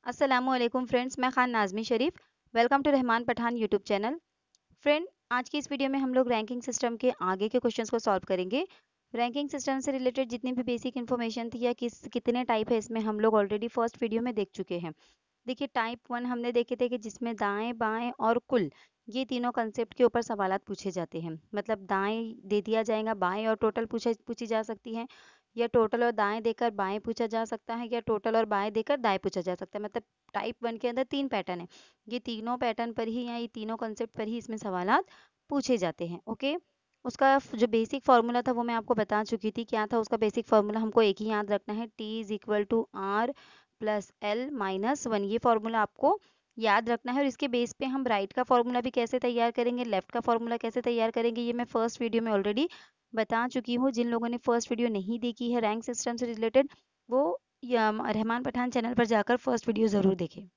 अस्सलामुअलैकुम फ्रेंड्स, मैं Khan Nazmi Sharif. Welcome to Rahman Pathan YouTube channel. Friend, आज की इस वीडियो में हम लोग रैंकिंग सिस्टम के आगे के क्वेश्चंस को सॉल्व करेंगे। रैंकिंग सिस्टम से रिलेटेड जितनी भी बेसिक इन्फॉर्मेशन थी या कितने टाइप है, इसमें हम लोग ऑलरेडी फर्स्ट वीडियो में देख चुके हैं। देखिए, टाइप 1 हमने देखे थे कि जिसमें दाएं बाएं और कुल ये तीनों कंसेप्ट के ऊपर सवालात पूछे जाते हैं। मतलब दाएं दे दिया जाएगा, बाएं और टोटल पूछी जा सकती है, या टोटल और दाएं देकर बाएं पूछा जा सकता है, या टोटल और बाएं देकर दाएं पूछा जा सकता है। मतलब टाइप 1 के अंदर 3 पैटर्न है। ये तीनों पैटर्न पर ही या ये तीनों कंसेप्ट पर ही इसमें सवालात पूछे जाते हैं। ओके, उसका जो बेसिक फार्मूला था वो मैं आपको बता चुकी थी। क्या था उसका बेसिक फार्मूला? हमको एक ही याद रखना है, T is equal to R plus L minus one. ये फार्मूला आपको याद रखना है। और इसके बेस पे हम राइट का फार्मूला भी कैसे तैयार करेंगे, लेफ्ट का फार्मूला कैसे तैयार करेंगे, ये मैं फर्स्ट वीडियो में ऑलरेडी बता चुकी हूँ। जिन लोगों ने फर्स्ट वीडियो नहीं देखी है रैंक सिस्टम से रिलेटेड, वो रहमान पठान चैनल पर जाकर फर्स्ट वीडियो ज़रूर देखें।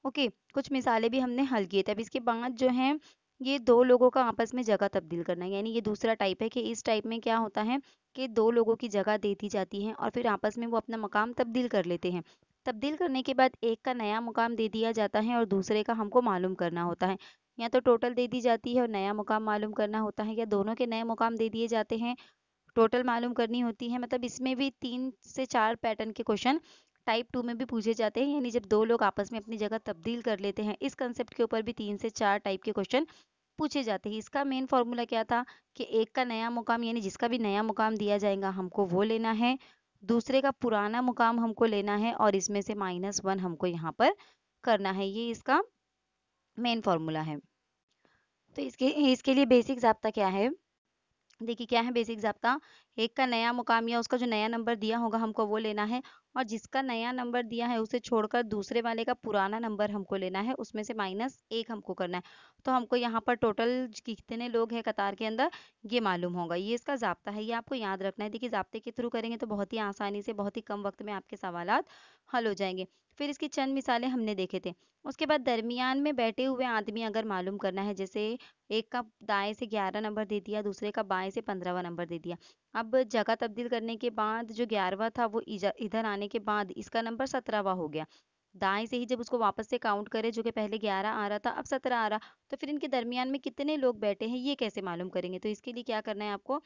ओके, कुछ मिसालें भी हमने हल किए थे। अब इसके बाद जो है, ये दो लोगों का आपस में जगह तब्दील करना है, यानी ये दूसरा टाइप है कि इस टाइप में क्या होता है कि दो लोगों की जगह दे दी जाती है और फिर आपस में वो अपना मकाम तब्दील कर लेते हैं। तब्दील करने के बाद एक का नया मुकाम दे दिया जाता है और दूसरे का हमको मालूम करना होता है। या तो टोटल दे दी जाती है और नया मुकाम मालूम करना होता है, या दोनों के नए मुकाम दे दिए जाते हैं, टोटल मालूम करनी होती है। मतलब इसमें भी 3 से 4 पैटर्न के क्वेश्चन टाइप 2 में भी पूछे जाते हैं, यानी जब दो लोग आपस में अपनी जगह तब्दील कर लेते हैं। इस कंसेप्ट के ऊपर भी 3 से 4 टाइप के क्वेश्चन पूछे जाते हैं। इसका मेन फॉर्मूला क्या था कि एक का नया मुकाम, यानी जिसका भी नया मुकाम दिया जाएगा हमको वो लेना है, दूसरे का पुराना मुकाम हमको लेना है और इसमें से -1 हमको यहाँ पर करना है। ये इसका मेन फॉर्मूला है। तो इसके इसके लिए बेसिक ज़ाब्ता क्या है? देखिए, क्या है बेसिक ज़ाब्ता? एक का नया मुकाम या उसका जो नया नंबर दिया होगा हमको वो लेना है, और जिसका नया नंबर दिया है उसे छोड़कर दूसरे वाले का पुराना नंबर हमको लेना है, उसमें से -1 हमको करना है। तो हमको यहाँ पर टोटल कितने लोग हैं कतार के अंदर, ये मालूम होगा। ये इसका ज़ाब्ता है, ये आपको याद रखना है। देखिए, ज़ाब्ते के थ्रू करेंगे तो बहुत ही आसानी से, बहुत ही कम वक्त में आपके सवालात हल हो जाएंगे। फिर इसकी चंद मिसालें हमने देखे थे। उसके बाद दरमियान में बैठे हुए आदमी अगर मालूम करना है, जैसे एक का दाएं से 11 नंबर दे दिया, दूसरे का बाएं से 15वां नंबर दे दिया। अब जगह तब्दील करने के बाद जो 11वां था वो इधर आने के बाद इसका नंबर 17वां हो गया। दाएं से ही जब उसको वापस से काउंट करे, जो कि पहले 11 आ रहा था अब 17 आ रहा, तो फिर इनके दरमियान में कितने लोग बैठे हैं ये कैसे मालूम करेंगे? तो इसके लिए क्या करना है आपको,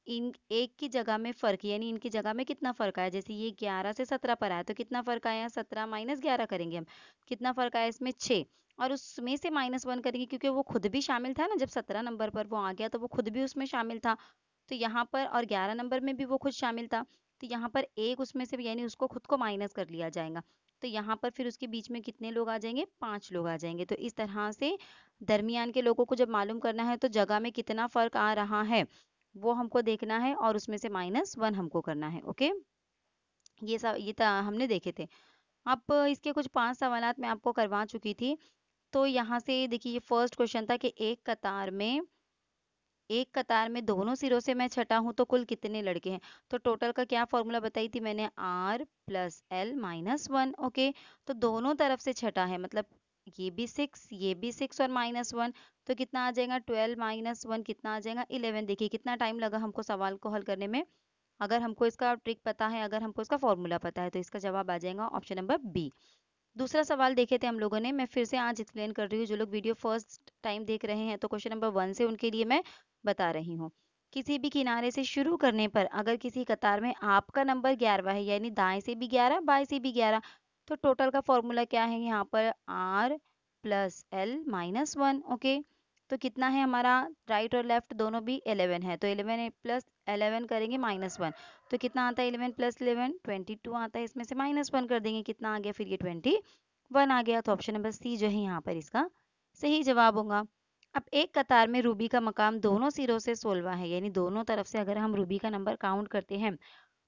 इन एक की जगह में फर्क, यानी इनकी जगह में कितना फर्क आया। जैसे ये 11 से 17 पर आया, तो कितना फर्क आया, 17 माइनस 11 करेंगे हम, कितना फर्क आया इसमें 6, और उसमें से -1 करेंगे क्योंकि वो खुद भी शामिल था ना। जब 17 नंबर पर वो आ गया तो वो खुद भी उसमें शामिल था, तो यहाँ पर, और 11 नंबर में भी वो खुद शामिल था, तो यहाँ पर एक उसमें से यानी उसको खुद को माइनस कर लिया जाएगा। तो यहाँ पर फिर उसके बीच में कितने लोग आ जाएंगे, 5 लोग आ जाएंगे। तो इस तरह से दरमियान के लोगों को जब मालूम करना है तो जगह में कितना फर्क आ रहा है वो हमको देखना है, और उसमें से -1 हमको करना है। ओके, ये हमने देखे थे। अब इसके कुछ 5 सवालात मैं आपको करवा चुकी थी। तो यहाँ से देखिए, ये फर्स्ट क्वेश्चन था कि एक कतार में दोनों सिरों से मैं छटा हूं तो कुल कितने लड़के हैं। तो टोटल का क्या फॉर्मूला बताई थी मैंने, R plus L minus one. Okay, तो दोनों तरफ से छटा है, मतलब ये भी 6, ये भी 6 और -1, तो कितना आ जाएगा, 12 -1 कितना आ जाएगा, 11। देखिए कितना टाइम लगा हमको सवाल को हल करने में। अगर हमको इसका ट्रिक पता है, अगर हमको इसका फॉर्मूला पता है, तो इसका जवाब आ जाएगा ऑप्शन नंबर बी। दूसरा सवाल देखे थे हम लोगों ने, मैं फिर से आज एक्सप्लेन कर रही हूँ। जो लोग वीडियो फर्स्ट टाइम देख रहे हैं तो क्वेश्चन नंबर 1 से उनके लिए मैं बता रही हूँ। किसी भी किनारे से शुरू करने पर अगर किसी कतार में आपका नंबर 11वां है, यानी दाएं से भी 11 बाएं से भी 11, तो टोटल का फॉर्मूला क्या है यहाँ पर, R plus L minus one. Okay, तो कितना है हमारा, राइट और लेफ्ट दोनों भी 11 है, तो 11 प्लस 11 करेंगे -1, तो कितना आता है, 11 प्लस 11 22 आता है। इसमें से -1 कर देंगे, कितना आ गया फिर, ये 21 आ गया। तो ऑप्शन नंबर सी जो है यहाँ पर इसका सही जवाब होगा। अब एक कतार में रूबी का मकाम दोनों सिरों से 16वां है, यानी दोनों तरफ से अगर हम रूबी का नंबर काउंट करते हैं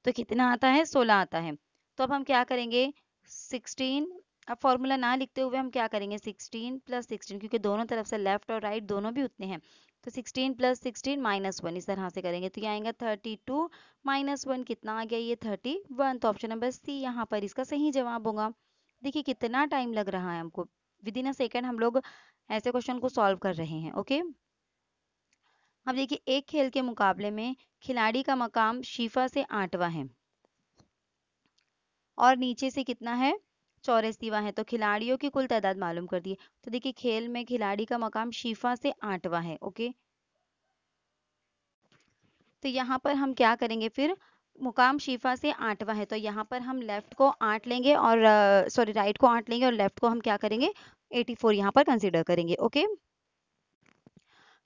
तो कितना आता है, 16 आता है। तो अब हम क्या करेंगे, 16, अब फॉर्मूला ना लिखते हुए हम क्या करेंगे, 16 प्लस 16, क्योंकि दोनों तरफ से लेफ्ट और राइट दोनों भी उतने हैं, तो 16 प्लस 16 -1 इस तरह से करेंगे, तो ये आएगा 32 -1 कितना आ गया, ये 31। तो ऑप्शन नंबर सी यहाँ पर इसका सही जवाब होगा। देखिए कितना टाइम लग रहा है हमको, विद इन अ सेकेंड हम लोग ऐसे क्वेश्चन को सॉल्व कर रहे हैं। ओके, अब देखिए, एक खेल के मुकाबले में खिलाड़ी का मकाम शीफा से 8वां है। और नीचे से कितना है, चौरस दीवार है। तो खिलाड़ियों की कुल तादाद मालूम कर दिए। तो देखिए खेल में खिलाड़ी का मकाम शीफा से 8वां है। ओके, तो यहाँ पर हम क्या करेंगे फिर, मुकाम शीफा से 8वां है तो यहाँ पर हम लेफ्ट को 8 लेंगे और सॉरी राइट को 8 लेंगे और लेफ्ट को हम क्या करेंगे, 84 यहाँ पर कंसीडर करेंगे। ओके,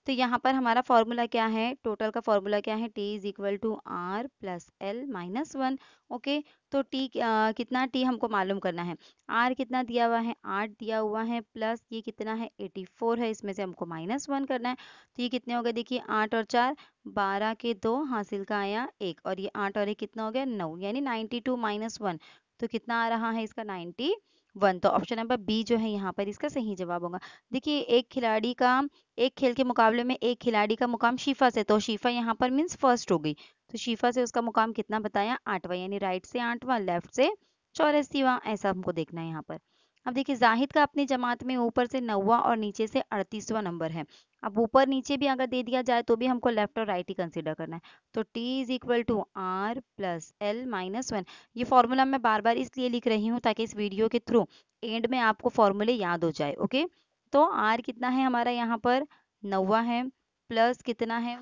तो यहाँ पर हमारा फॉर्मूला क्या है, टोटल का फॉर्मूला क्या है, T is equal to R plus L minus one. Okay, तो टी कितना, टी हमको मालूम करना है, आर कितना दिया हुआ है, 8 दिया हुआ है, प्लस ये कितना है 84 है, इसमें से हमको -1 करना है। तो ये कितने हो गए, देखिए 8 और 4 12 के 2 हासिल का आया 1 और ये 8 और 1 कितना हो गया 9, यानी 92 -1। तो कितना आ रहा है इसका 91। तो ऑप्शन नंबर बी जो है यहाँ पर इसका सही जवाब होगा। देखिए एक खिलाड़ी का, एक खेल के मुकाबले में एक खिलाड़ी का मुकाम शीफा से, तो शीफा यहाँ पर मीन्स फर्स्ट हो गई। तो शीफा से उसका मुकाम कितना बताया, 8वां, यानी राइट से 8वां, लेफ्ट से 84वां, ऐसा हमको देखना है यहाँ पर। अब देखिए जाहिद का अपनी जमात में ऊपर से 9वां और नीचे से 38वां नंबर है। अब ऊपर नीचे भी अगर दे दिया जाए तो भी हमको लेफ्ट और राइट ही कंसिडर करना है। तो T is equal to R plus L minus one. ये फॉर्मूला मैं बार बार इसलिए लिख रही हूँ ताकि इस वीडियो के थ्रू एंड में आपको फॉर्मूले याद हो जाए। ओके, तो आर कितना है हमारा यहाँ पर 9वां है, प्लस कितना है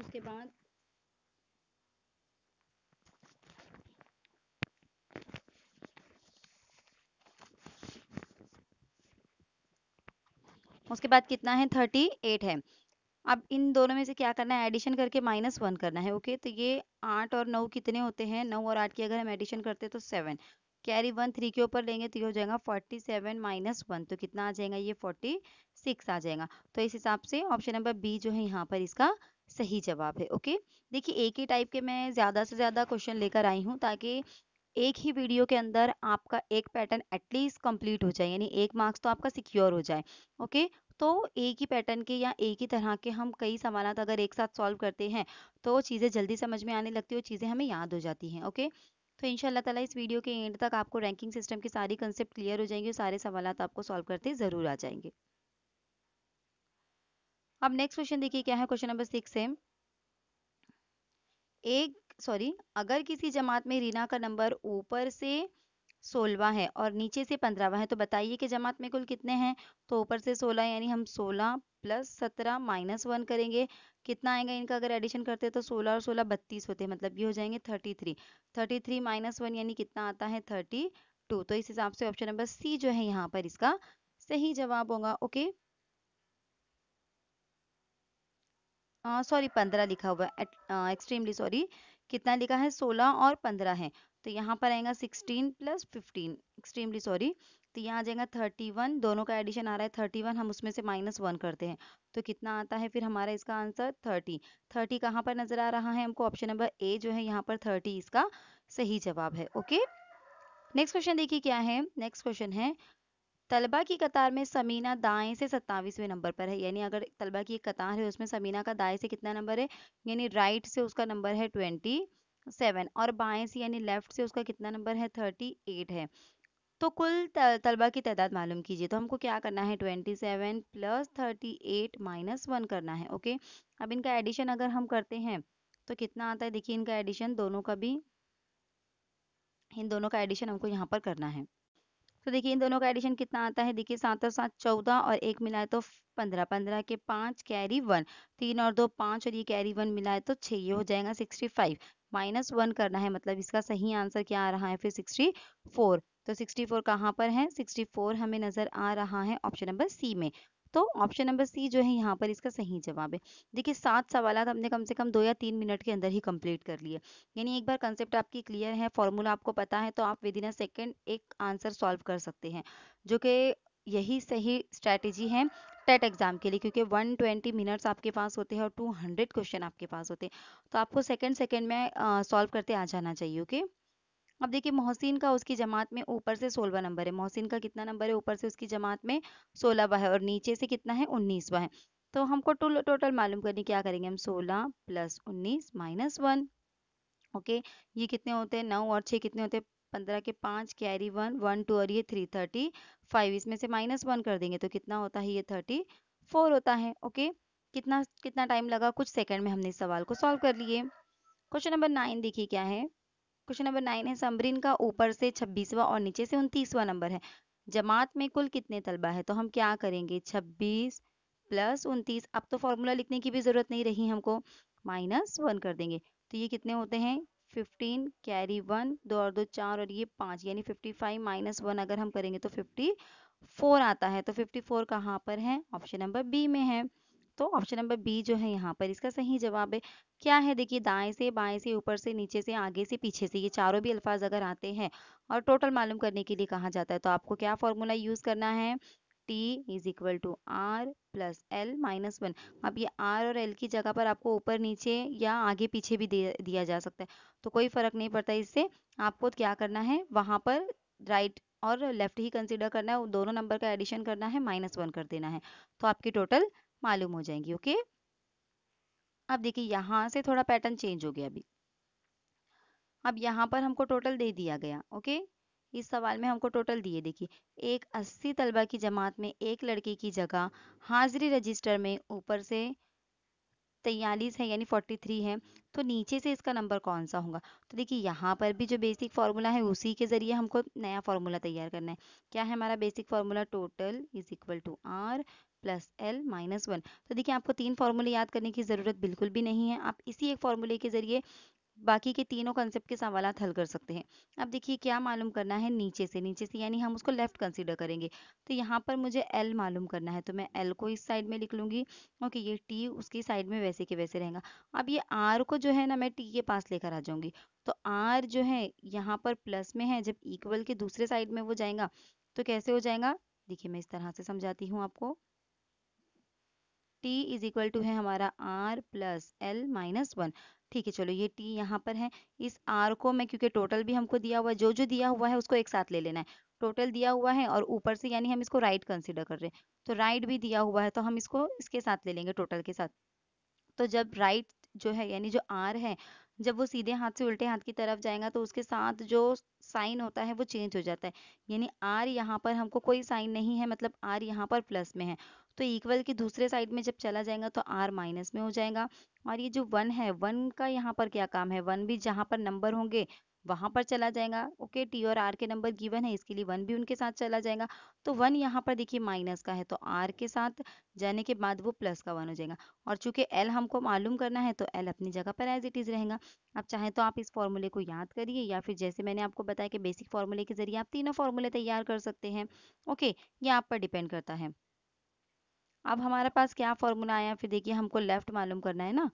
उसके बाद कितना है 38 है। अब इन दोनों में से क्या करना है, एडिशन करके -1 करना है। ओके, तो ये 8 और 9 कितने होते हैं, 9 और 8 की अगर हम एडिशन करते हैं तो 7, कैरी 1 3 के ऊपर लेंगे तो ये हो जाएगा 47 -1, तो कितना आ जाएगा, ये 46 आ जाएगा। तो इस हिसाब से ऑप्शन नंबर बी जो है यहाँ पर इसका सही जवाब है। ओके, देखिए एक ही टाइप के मैं ज़्यादा से ज़्यादा क्वेश्चन लेकर आई हूँ ताकि एक ही वीडियो के अंदर आपका एक पैटर्न एटलीस्ट कंप्लीट हो जाए, यानी एक मार्क्स तो आपका सिक्योर हो जाए। ओके, तो एक ही पैटर्न के या एक ही तरह के हम कई सवालात अगर एक साथ सॉल्व करते हैं तो चीज़ें जल्दी समझ में आने लगती है और चीज़ें हमें याद हो जाती हैं। ओके, तो इंशाल्लाह ताला इस वीडियो के एंड तक आपको रैंकिंग सिस्टम की सारी कंसेप्ट क्लियर हो जाएंगे और सारे सवालात आपको सॉल्व करते ज़रूर आ जाएंगे। अब नेक्स्ट क्वेश्चन देखिए क्या है, क्वेश्चन नंबर 6 है, अगर किसी जमात में रीना का नंबर ऊपर से 16वां है और नीचे से 15वां है तो बताइए कि जमात में कुल कितने हैं। तो ऊपर से 16 यानी हम 16 प्लस 17 -1 करेंगे, कितना आएगा इनका अगर एडिशन करते हैं तो 16 और 16 32 होते हैं, मतलब ये हो जाएंगे 33। 33 -1 यानी कितना आता है 32। तो इस हिसाब से ऑप्शन नंबर सी जो है यहाँ पर इसका सही जवाब होगा। ओके, सॉरी 15 लिखा हुआ है, एक्सट्रीमली सॉरी, कितना लिखा है 16 और 15 है। तो यहाँ पर आएगा 16 प्लस 15, एक्सट्रीमली सॉरी। तो यहाँ आ जाएगा 31, दोनों का एडिशन आ रहा है 31, हम उसमें से -1 करते हैं तो कितना आता है फिर हमारा इसका आंसर 30। 30 कहाँ पर नजर आ रहा है हमको, ऑप्शन नंबर ए जो है यहाँ पर 30 इसका सही जवाब है। ओके, नेक्स्ट क्वेश्चन देखिए क्या है, नेक्स्ट क्वेश्चन है, तलबा की कतार में समीना दाएं से 27वें नंबर पर है, यानी अगर तलबा की एक कतार है उसमें समीना का दाएं से कितना नंबर है, यानी राइट से उसका नंबर है 27 और बाएं से यानी लेफ्ट से उसका कितना नंबर है 38 है। तो कुल तलबा की तादाद मालूम कीजिए। तो हमको क्या करना है, 27 प्लस 38 -1 करना है। ओके, अब इनका एडिशन अगर हम करते हैं तो कितना आता है, देखिए इनका एडिशन दोनों का भी, इन दोनों का एडिशन हमको यहाँ पर करना है। तो देखिए इन दोनों का एडिशन कितना आता है, देखिए 7 और 7 14 और एक मिलाए तो 15, 15 के 5 कैरी 1, 3 और 2 5 और ये कैरी 1 मिलाए तो 6, ये हो जाएगा 65। -1 करना है, मतलब इसका सही आंसर क्या आ रहा है फिर 64। तो 64 कहाँ पर है, 64 हमें नजर आ रहा है ऑप्शन नंबर सी में। तो ऑप्शन नंबर सी जो है यहाँ पर इसका सही जवाब है। देखिए 7 सवालात हमने कम से कम 2 या 3 मिनट के अंदर ही कंप्लीट कर लिए, यानी एक बार कंसेप्ट आपकी क्लियर है, फॉर्मूला आपको पता है तो आप विद इन अ सेकेंड एक आंसर सॉल्व कर सकते हैं, जो कि यही सही स्ट्रैटेजी है टेट एग्जाम के लिए, क्योंकि 120 मिनट्स आपके पास होते हैं और 200 क्वेश्चन आपके पास होते हैं, तो आपको सेकंड सेकंड में सॉल्व करते आ जाना चाहिए। ओके, अब देखिए मोहसिन का उसकी जमात में ऊपर से 16वां नंबर है, मोहसिन का कितना नंबर है ऊपर से उसकी जमात में 16वां है और नीचे से कितना है 19वां है। तो हमको टोटल मालूम करनी, क्या करेंगे हम 16 प्लस 19 -1। ओके, ये कितने होते हैं 9 और 6 कितने होते हैं 15 के 5 कैरी 1 1 2 और ये 3 35, इसमें से -1 कर देंगे तो कितना होता है ये 34 होता है। ओके, कितना कितना टाइम लगा, कुछ सेकंड में हमने इस सवाल को सॉल्व कर लिए। क्वेश्चन नंबर 9 देखिए क्या है, क्वेश्चन नंबर 9 है, समरीन का ऊपर से 26वां और नीचे से 29वां नंबर है। जमात में कुल कितने तलबा है? तो हम क्या करेंगे, 26 प्लस 29, अब तो फॉर्मूला लिखने की भी जरूरत नहीं रही हमको, -1 कर देंगे। तो ये कितने होते हैं, 15 कैरी 1, 2 और 2 4 और ये 5, यानी 55 -1 अगर हम करेंगे तो 54 आता है। तो 54 कहाँ पर है? ऑप्शन नंबर बी में है। तो ऑप्शन नंबर बी जो है यहाँ पर इसका सही जवाब है। क्या है, देखिए, दाएं से बाएं से ऊपर से नीचे से आगे से पीछे से, ये चारों भी अल्फाज अगर आते हैं और टोटल मालूम करने के लिए कहा जाता है, तो आपको क्या फॉर्मूला यूज करना है, T is equal to R plus L minus 1। अब ये आर और एल की जगह पर आपको ऊपर नीचे या आगे पीछे भी दिया जा सकता है, तो कोई फर्क नहीं पड़ता इससे। आपको क्या करना है, वहां पर राइट और लेफ्ट ही कंसीडर करना है, दोनों नंबर का एडिशन करना है, -1 कर देना है, तो आपकी टोटल मालूम हो जाएंगी। ओके, अब देखिए यहाँ से थोड़ा पैटर्न चेंज हो गया अभी। अब यहाँ पर हमको टोटल दे दिया गया। ओके, इस सवाल में हमको टोटल दिए, देखिए, एक 80 तलबा की जमात में एक लड़के की जगह हाजिरी रजिस्टर में ऊपर से 43 है यानी 43 है, तो नीचे से इसका नंबर कौन सा होगा? तो देखिए यहाँ पर भी जो बेसिक फार्मूला है उसी के जरिए हमको नया फार्मूला तैयार करना है। क्या है हमारा basic formula? Total is equal to R plus L minus 1। तो देखिए आपको 3 फार्मूले याद करने की जरूरत बिल्कुल भी नहीं है, आप इसी एक फार्मूले के जरिए बाकी के तीनों कंसेप्ट के सवालात हल कर सकते हैं। अब देखिए क्या मालूम करना है, नीचे से यानी हम उसको लेफ्ट कंसीडर करेंगे। तो यहाँ पर मुझे एल मालूम करना है, तो मैं एल को इस साइड में लिख लूंगी। ओके, ये टी उसकी साइड में वैसे के वैसे रहेगा। अब ये आर को जो है ना, मैं टी के पास लेकर आ जाऊंगी, तो आर जो है यहाँ पर प्लस में है, जब इक्वल के दूसरे साइड में वो जाएगा तो कैसे हो जाएगा? देखिए मैं इस तरह से समझाती हूँ आपको। t इज इक्वल टू है हमारा r प्लस एल माइनस 1। ठीक है, चलो ये t यहाँ पर है, इस r को मैं, क्योंकि टोटल भी हमको दिया हुआ है, जो जो दिया हुआ है उसको एक साथ ले लेना है। टोटल दिया हुआ है और ऊपर से यानी हम इसको राइट कंसीडर कर रहे हैं, तो राइट भी दिया हुआ है तो हम इसको इसके साथ ले लेंगे, टोटल के साथ। तो जब राइट जो है यानी जो आर है, जब वो सीधे हाथ से उल्टे हाथ की तरफ जाएगा तो उसके साथ जो साइन होता है वो चेंज हो जाता है, यानी आर यहाँ पर हमको कोई साइन नहीं है, मतलब आर यहाँ पर प्लस में है, तो इक्वल के दूसरे साइड में जब चला जाएगा तो आर माइनस में हो जाएगा। और ये जो 1 है, 1 का यहाँ पर क्या काम है, 1 भी जहाँ पर नंबर होंगे वहां पर चला जाएगा। ओके, टी और आर के नंबर गिवन है, इसके लिए 1 भी उनके साथ चला जाएगा। तो 1 यहाँ पर देखिए माइनस का है, तो आर के साथ जाने के बाद वो प्लस का 1 हो जाएगा। और चूंकि एल हमको मालूम करना है तो एल अपनी जगह पर एज इट इज रहेगा। अब चाहे तो आप इस फॉर्मूले को याद करिए, या फिर जैसे मैंने आपको बताया कि बेसिक फॉर्मूले के जरिए आप तीनों फॉर्मूले तैयार कर सकते हैं। ओके, ये आप पर डिपेंड करता है। अब हमारे पास क्या फॉर्मूला आया, फिर देखिए हमको लेफ्ट मालूम करना है ना,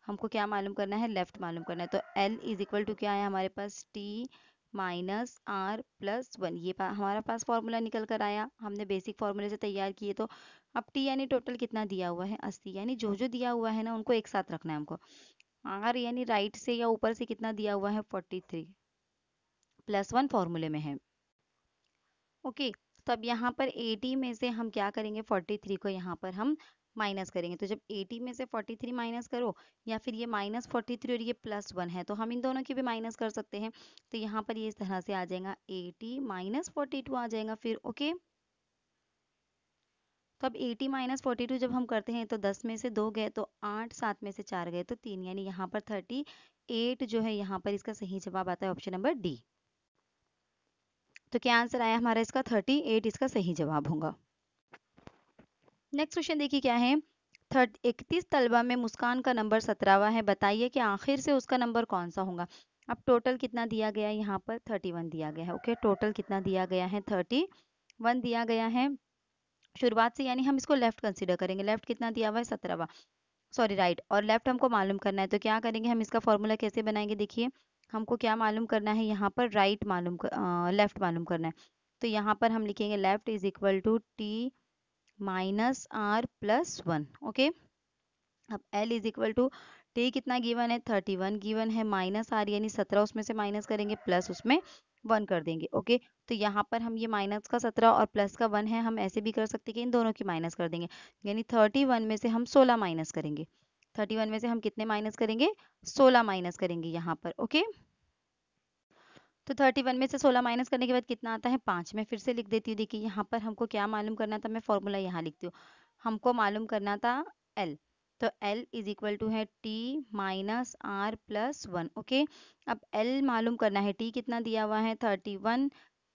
हमको क्या मालूम करना है, लेफ्ट मालूम करना है। तो L इज इक्वल टू क्या आया हमारे पास, T माइनस आर प्लस 1, ये हमारा पास फॉर्मूला निकल कर आया, हमने बेसिक फॉर्मूले से तैयार किए। तो अब T यानी टोटल कितना दिया हुआ है, 80, यानी जो जो दिया हुआ है ना उनको एक साथ रखना है हमको। आर यानी राइट से या ऊपर से कितना दिया हुआ है, 43 प्लस 1 फॉर्मूले में है। ओके, तो अब यहाँ पर 80 में से हम क्या करेंगे, 43 को यहाँ पर हम माइनस करेंगे। तो जब 80 में से 43 माइनस करो, या फिर ये -43 और ये +1 है, तो हम इन दोनों की भी माइनस कर सकते हैं। तो यहाँ पर ये इस तरह से आ जाएगा, 80 -42 आ जाएगा फिर। ओके, तो अब 80 -42 जब हम करते हैं तो 10 में से 2 गए तो 8, 7 में से 4 गए तो 3, यानी यहाँ पर 38 जो है, यहाँ पर इसका सही जवाब आता है ऑप्शन नंबर डी। तो क्या आंसर आया हमारा इसका, 38 इसका सही जवाब होगा। नेक्स्ट क्वेश्चन देखिए क्या है, 31 तलबा में मुस्कान का नंबर 17वां है, बताइए कि आखिर से उसका नंबर कौन सा होगा। अब टोटल कितना दिया गया है, यहाँ पर 31 दिया गया है। ओके, टोटल कितना दिया गया है, 31 दिया गया है शुरुआत से, यानी हम इसको लेफ्ट कंसीडर करेंगे। लेफ्ट कितना दिया हुआ है, 17वां, सॉरी राइट, और लेफ्ट हमको मालूम करना है, तो क्या करेंगे हम, इसका फॉर्मूला कैसे बनाएंगे, देखिए हमको क्या मालूम करना है, यहाँ पर राइट लेफ्ट मालूम करना है। तो यहाँ पर हम लिखेंगे left is equal to T minus R plus 1। Okay, अब L is equal to T कितना गिवन है, 31 गिवन है, माइनस आर यानी 17 उसमें से माइनस करेंगे, प्लस उसमें 1 कर देंगे। ओके, तो यहाँ पर हम ये माइनस का 17 और प्लस का 1 है, हम ऐसे भी कर सकते हैं कि इन दोनों की माइनस कर देंगे, यानी 31 में से हम 16 माइनस करेंगे। 31 में से हम कितने माइनस करेंगे, 16 माइनस करेंगे यहाँ पर। ओके, तो 31 में से 16 माइनस करने के बाद कितना आता है, 5। मैं फिर से लिख देती हूँ, देखिए यहाँ पर हमको क्या मालूम करना था, मैं फॉर्मूला यहाँ लिखती हूँ, हमको मालूम करना था L। तो L इज इक्वल टू है T minus R plus 1। Okay, अब L मालूम करना है। T कितना दिया हुआ है 31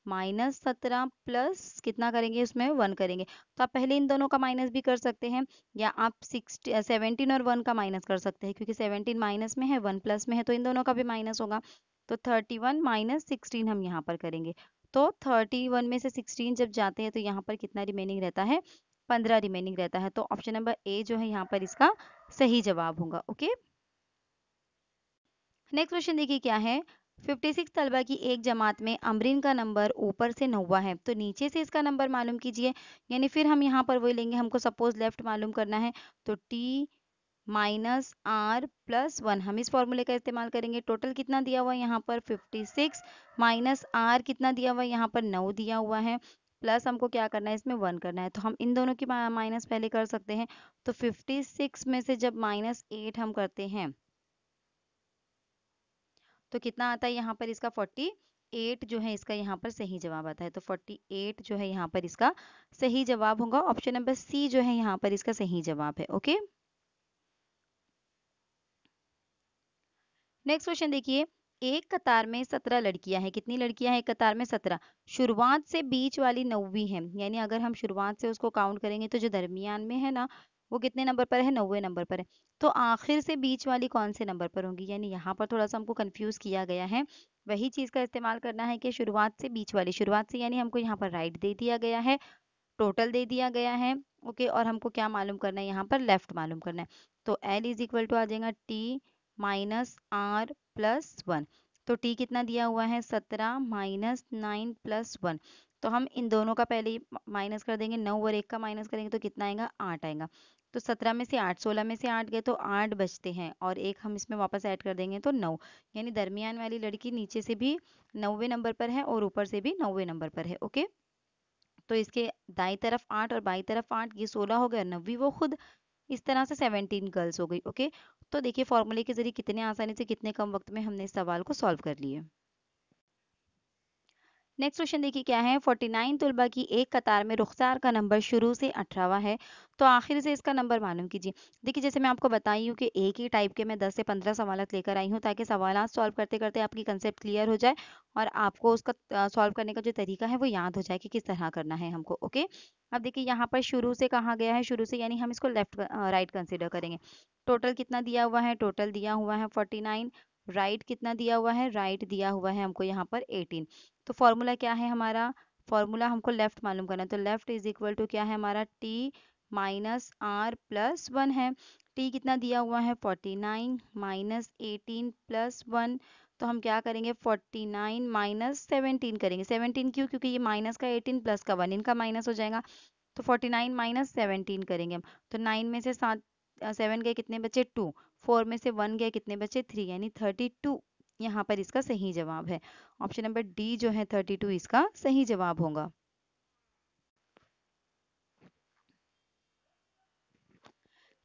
माइनस 17 प्लस कितना करेंगे उसमें 1 करेंगे। तो आप पहले इन दोनों का माइनस भी कर सकते हैं, या आप 17 और 1 का माइनस कर सकते हैं, क्योंकि 17 माइनस में है 1 प्लस में है, तो इन दोनों का भी माइनस होगा। तो 31 माइनस 16 हम यहाँ पर करेंगे। तो 31 में से 16 जब जाते हैं तो यहाँ पर कितना रिमेनिंग रहता है, 15 रिमेनिंग रहता है। तो ऑप्शन नंबर ए जो है यहाँ पर इसका सही जवाब होगा। ओके, नेक्स्ट क्वेश्चन देखिए क्या है। 56 तलबा की एक जमात में अमरीन का नंबर ऊपर से 9वां है, तो नीचे से इसका नंबर मालूम कीजिए। यानी फिर हम यहाँ पर वही लेंगे, हमको सपोज लेफ्ट मालूम करना है, तो टी माइनस आर प्लस 1 हम इस फॉर्मूले का इस्तेमाल करेंगे। टोटल कितना दिया हुआ है यहाँ पर 56 माइनस आर कितना दिया हुआ है यहाँ पर 9 दिया हुआ है, प्लस हमको क्या करना है इसमें 1 करना है। तो हम इन दोनों की माइनस पहले कर सकते हैं। तो 56 में से जब -8 हम करते हैं तो कितना आता है यहाँ पर इसका 48 जो है इसका यहाँ पर सही जवाब आता है। तो 48 जो है यहाँ पर इसका सही जवाब होगा। ऑप्शन नंबर सी जो है यहाँ पर इसका सही जवाब है। ओके, नेक्स्ट क्वेश्चन देखिए। एक कतार में 17 लड़कियां हैं। कितनी लड़कियां हैं एक कतार में 17। शुरुआत से बीच वाली 9वीं है, यानी अगर हम शुरुआत से उसको काउंट करेंगे तो जो दरमियान में है ना वो कितने नंबर पर है, 9वें नंबर पर है। तो आखिर से बीच वाली कौन से नंबर पर होंगी, यानी यहाँ पर थोड़ा सा हमको कंफ्यूज किया गया है। वही चीज का इस्तेमाल करना है कि शुरुआत से बीच वाली, शुरुआत से यानी हमको यहाँ पर राइट दे दिया गया है, टोटल दे दिया गया है। ओके, और हमको क्या मालूम करना है यहाँ पर लेफ्ट मालूम करना है। तो एल इज इक्वल टू आ जाएगा टी माइनस आर प्लस 1। तो टी कितना दिया हुआ है 17 माइनस 9 प्लस 1। तो हम इन दोनों का पहले ही माइनस कर देंगे, 9 और 1 का माइनस करेंगे तो कितना आएगा 8 आएगा। तो 17 में से 8, 16 में से 8 गए तो 8 बचते हैं, और एक हम इसमें वापस ऐड कर देंगे तो 9। यानी दरमियान वाली लड़की नीचे से भी 9वें नंबर पर है और ऊपर से भी 9वें नंबर पर है। ओके, तो इसके दाई तरफ 8 और बाई तरफ 8, ये 16 हो गया, 9वीं वो खुद। इस तरह से 17 गर्ल्स हो गई। ओके, तो देखिए फॉर्मूले के जरिए कितने आसानी से कितने कम वक्त में हमने इस सवाल को सॉल्व कर लिए। नेक्स्ट क्वेश्चन देखिए क्या है। 49 तलबा की एक कतार में रुखसार का नंबर शुरू से 18वां है, तो आखिर से इसका नंबर मालूम कीजिए। देखिए जैसे मैं आपको बताई हूँ कि एक ही टाइप के मैं 10 से 15 सवालत लेकर आई हूँ, ताकि सवालत सॉल्व करते करते आपकी कंसेप्ट क्लियर हो जाए और आपको उसका सॉल्व करने का जो तरीका है वो याद हो जाए कि किस तरह करना है हमको। ओके, अब देखिए यहाँ पर शुरू से कहा गया है, शुरू से यानी हम इसको लेफ्ट राइट कंसिडर करेंगे। टोटल कितना दिया हुआ है, टोटल दिया हुआ है 49। राइट कितना दिया हुआ है, राइट दिया हुआ है हमको यहाँ पर 18। तो फॉर्मूला क्या है हमारा, फॉर्मूला हमको लेफ्ट मालूम करना है, तो लेफ्ट इज इक्वल टू क्या है हमारा टी माइनस आर प्लस 1 है। टी कितना दिया हुआ है 49 माइनस 18 प्लस 1। तो हम क्या करेंगे 49 माइनस 17 करेंगे। 17 क्यों, क्योंकि ये माइनस का 18 प्लस का 1 इनका माइनस हो जाएगा। तो 49 माइनस 17 करेंगे हम। तो 9 में से 7 गए कितने बचे 2, 4 में से 1 गए कितने बचे 3, यानी 32 यहाँ पर इसका सही जवाब है। ऑप्शन नंबर डी जो है 32 इसका सही जवाब होगा।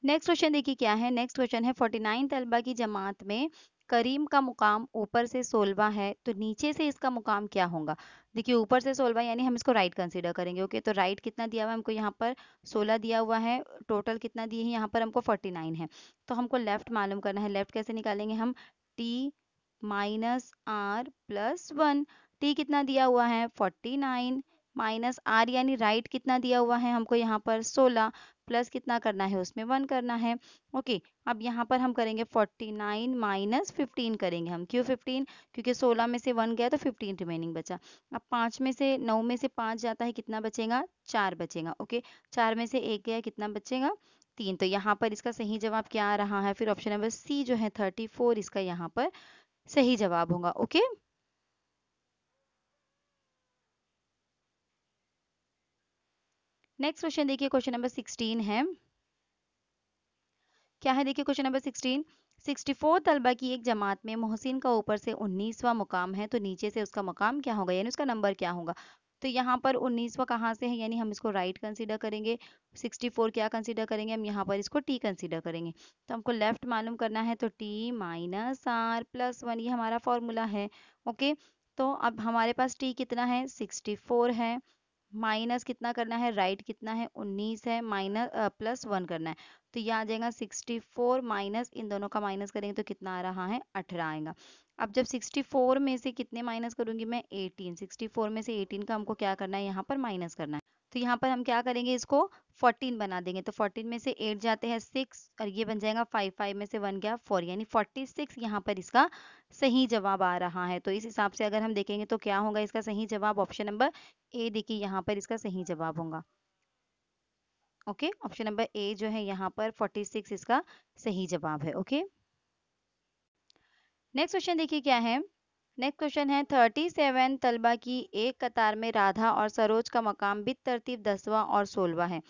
नेक्स्ट क्वेश्चन देखिए क्या है। नेक्स्ट क्वेश्चन है 49 तलबा की जमात में करीम का मुकाम ऊपर से 16वां है, तो नीचे से इसका मुकाम क्या होगा। देखिए ऊपर से 16वां यानी हम इसको राइट कंसीडर करेंगे। ओके, तो राइट कितना दिया हुआ है हमको यहाँ पर 16 दिया हुआ है, टोटल कितना दिए हैं यहाँ पर हमको 49 है। तो हमको लेफ्ट मालूम करना है। लेफ्ट कैसे निकालेंगे हम, T minus R plus 1। T कितना दिया हुआ है 49 माइनस आर यानी राइट कितना दिया हुआ है हमको यहाँ पर 16, प्लस कितना करना है उसमें 1 करना है। ओके, अब यहाँ पर हम करेंगे 49 माइनस 15 करेंगे हम। क्यों 15, क्योंकि 16 में से 1 गया तो 15 रिमेनिंग बचा। अब 5 में से 9 में से 5 जाता है, कितना बचेगा 4 बचेगा। ओके, 4 में से 1 गया कितना बचेगा 3। तो यहाँ पर इसका सही जवाब क्या आ रहा है, फिर ऑप्शन नंबर सी जो है 34 इसका यहाँ पर सही जवाब होगा। ओके, नेक्स्ट क्वेश्चन देखिए, क्वेश्चन नंबर 16 है। क्या है देखिए क्वेश्चन नंबर 16। 64 तलबा की एक जमात में मोहसिन का ऊपर से 19वां मुकाम है, तो नीचे से उसका मुकाम क्या होगा, यानी उसका नंबर क्या होगा। तो यहाँ पर 19वां कहाँ से है, यानी हम इसको राइट कंसीडर करेंगे। 64 क्या कंसीडर करेंगे हम यहाँ पर, इसको टी कंसीडर करेंगे। तो हमको लेफ्ट मालूम करना है, तो टी माइनस आर प्लस 1 ये हमारा फॉर्मूला है। ओके, तो अब हमारे पास टी कितना है 64 है, माइनस कितना करना है राइट कितना है 19 है, माइनस प्लस 1 करना है। तो ये आ जाएगा 64 माइनस इन दोनों का माइनस करेंगे तो कितना आ रहा है 18 आएगा। अब जब 64 में से कितने माइनस करूंगी मैं 18, 64 में से 18 का हमको क्या करना है यहाँ पर माइनस करना है। तो यहाँ पर हम क्या करेंगे इसको 14 बना देंगे। तो 14 में से 8 जाते हैं 6 और ये बन जाएगा 5, 5 में से 1 गया 4 यानी 46 यहाँ पर इसका सही जवाब आ रहा है। तो इस हिसाब से अगर हम देखेंगे तो क्या होगा इसका सही जवाब ऑप्शन नंबर ए देखिए यहाँ पर इसका सही जवाब होगा। ओके ऑप्शन नंबर ए जो है यहाँ पर 46 इसका सही जवाब है। ओके नेक्स्ट क्वेश्चन देखिए क्या है। नेक्स्ट क्वेश्चन है 37 तलबा की एक कतार में राधा और सरोज का मकाम बित तरतीब 10वां और 16वां है।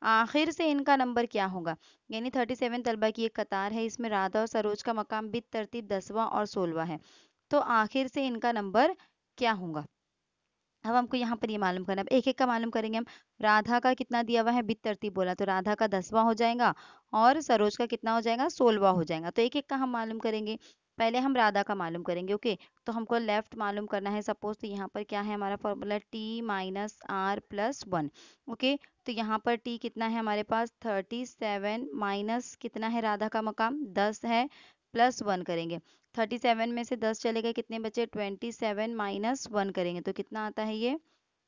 आखिर से इनका नंबर क्या होगा। यानी 37 तलबा की एक कतार है, इसमें राधा और सरोज का मकाम बित तरतीब 10वां और 16वां है। तो आखिर से इनका नंबर क्या होगा। अब हमको यहाँ पर ये मालूम करना है। अब एक एक का मालूम करेंगे हम। राधा का कितना दिया हुआ है बित तरतीब बोला, तो राधा का 10वां हो जाएगा और सरोज का कितना हो जाएगा 16वां हो जाएगा। तो एक एक का हम मालूम करेंगे। पहले हम राधा का मालूम करेंगे। ओके तो हमको लेफ्ट मालूम करना है सपोज। तो यहाँ पर क्या है हमारा formula T minus R plus 1। Okay तो यहाँ पर टी कितना है हमारे पास 37 माइनस कितना है राधा का मकाम 10 है प्लस 1 करेंगे। 37 में से 10 चले गए कितने बचे 27 माइनस 1 करेंगे तो कितना आता है ये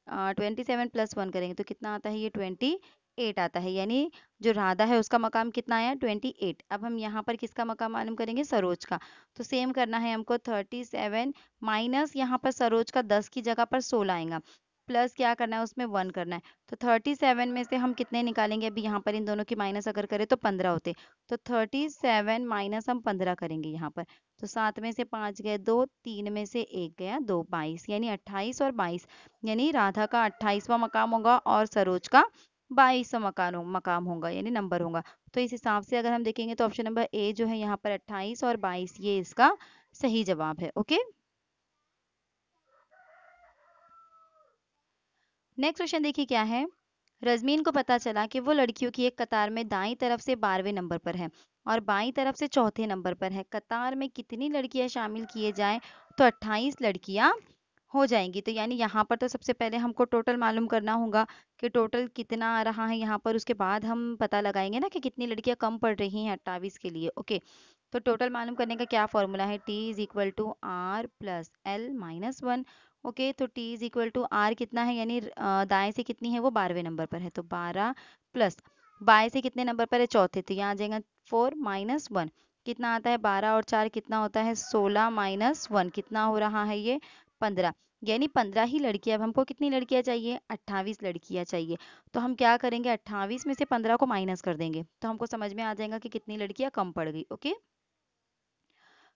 27 प्लस 1 करेंगे तो कितना आता है ये 28 आता है। यानी जो राधा है उसका मकाम कितना आया 28। अब हम यहाँ पर किसका मकाम मालूम करेंगे सरोज का। तो सेम करना है हमको 37 माइनस यहाँ पर सरोज का 10 की जगह पर 16 आएगा प्लस क्या करना है उसमें 1 करना है। तो 37 में से हम कितने निकालेंगे अभी यहाँ पर इन दोनों की माइनस अगर करें तो 15 होते। तो 37 माइनस हम 15 करेंगे यहाँ पर। तो 7 में से 5 गए 2, 3 में से 1 गया 2, 22 यानी 28 और 22 यानी राधा का 28वां मकाम होगा और सरोज का 22वां मकाम होगा यानी नंबर होगा। तो इस हिसाब से अगर हम देखेंगे तो ऑप्शन नंबर ए जो है यहाँ पर 28 और 22 ये इसका सही जवाब है। ओके नेक्स्ट क्वेश्चन देखिए क्या है। रजमीन को पता चला कि वो लड़कियों की एक कतार में दाईं तरफ से 12वें नंबर पर है और बाईं तरफ से चौथे नंबर पर है। कतार में कितनी लड़कियां शामिल किए जाएं तो 28 लड़कियां हो जाएंगी। तो यानी यहाँ पर तो सबसे पहले हमको टोटल मालूम करना होगा कि टोटल कितना आ रहा है यहाँ पर। उसके बाद हम पता लगाएंगे ना कि कितनी लड़कियां कम पड़ रही हैं 28 के लिए। ओके तो टोटल मालूम करने का क्या फॉर्मूला है T is equal to R plus L minus 1। Okay तो T is equal to R कितना है यानी दाएं से कितनी है वो 12वें नंबर पर है तो 12 प्लस बाएं से कितने नंबर पर है चौथे। तो यहाँ आ जाएगा 4 माइनस 1 कितना आता है 12 और 4 कितना होता है 16 माइनस 1 कितना हो रहा है ये 15 यानी 15 ही लड़कियां। अब हमको कितनी लड़कियां चाहिए 28 लड़कियां चाहिए। तो हम क्या करेंगे 28 में से 15 को माइनस कर देंगे तो हमको समझ में आ जाएगा कि कितनी लड़कियां कम पड़ गई। ओके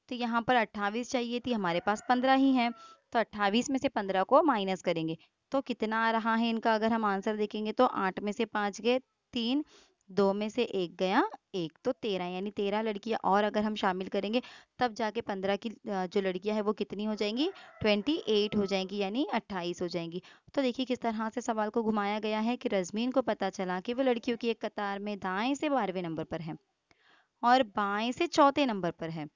तो यहाँ पर 28 चाहिए थी हमारे पास 15 ही है। तो 28 में से 15 को माइनस करेंगे तो कितना आ रहा है इनका। अगर हम आंसर देखेंगे तो 8 में से 5 गए 3, 2 में से 1 गया 1 तो 13 यानी 13 लड़कियां और अगर हम शामिल करेंगे तब जाके 15 की जो लड़कियां है वो कितनी हो जाएंगी 28 हो जाएंगी यानी 28 हो जाएंगी। तो देखिए किस तरह से सवाल को घुमाया गया है कि रजमीन को पता चला कि वो लड़कियों की एक कतार में दाएं से 12वें नंबर पर है और बाएं से चौथे नंबर पर है।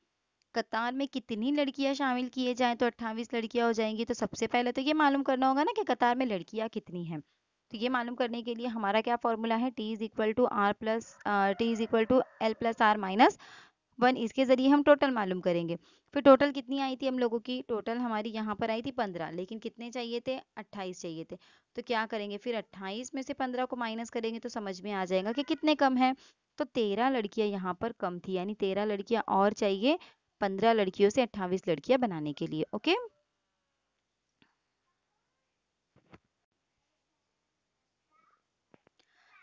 कतार में कितनी लड़कियां शामिल किए जाएं तो 28 लड़कियां हो जाएंगी। तो सबसे पहले तो ये मालूम करना होगा ना कि कतार में लड़कियां कितनी हैं। तो ये मालूम करने के लिए हमारा क्या फॉर्मूला है T is equal to R plus T is equal to L plus R minus 1। इसके जरिए हम टोटल मालूम करेंगे। फिर टोटल कितनी आई थी हम लोगों की टोटल हमारी यहाँ पर आई थी 15 लेकिन कितने चाहिए थे 28 चाहिए थे। तो क्या करेंगे फिर 28 में से 15 को माइनस करेंगे तो समझ में आ जाएगा कि कितने कम है। तो 13 लड़कियां यहाँ पर कम थी यानी 13 लड़कियां और चाहिए 15 लड़कियों से 28 लड़कियां बनाने के लिए। ओके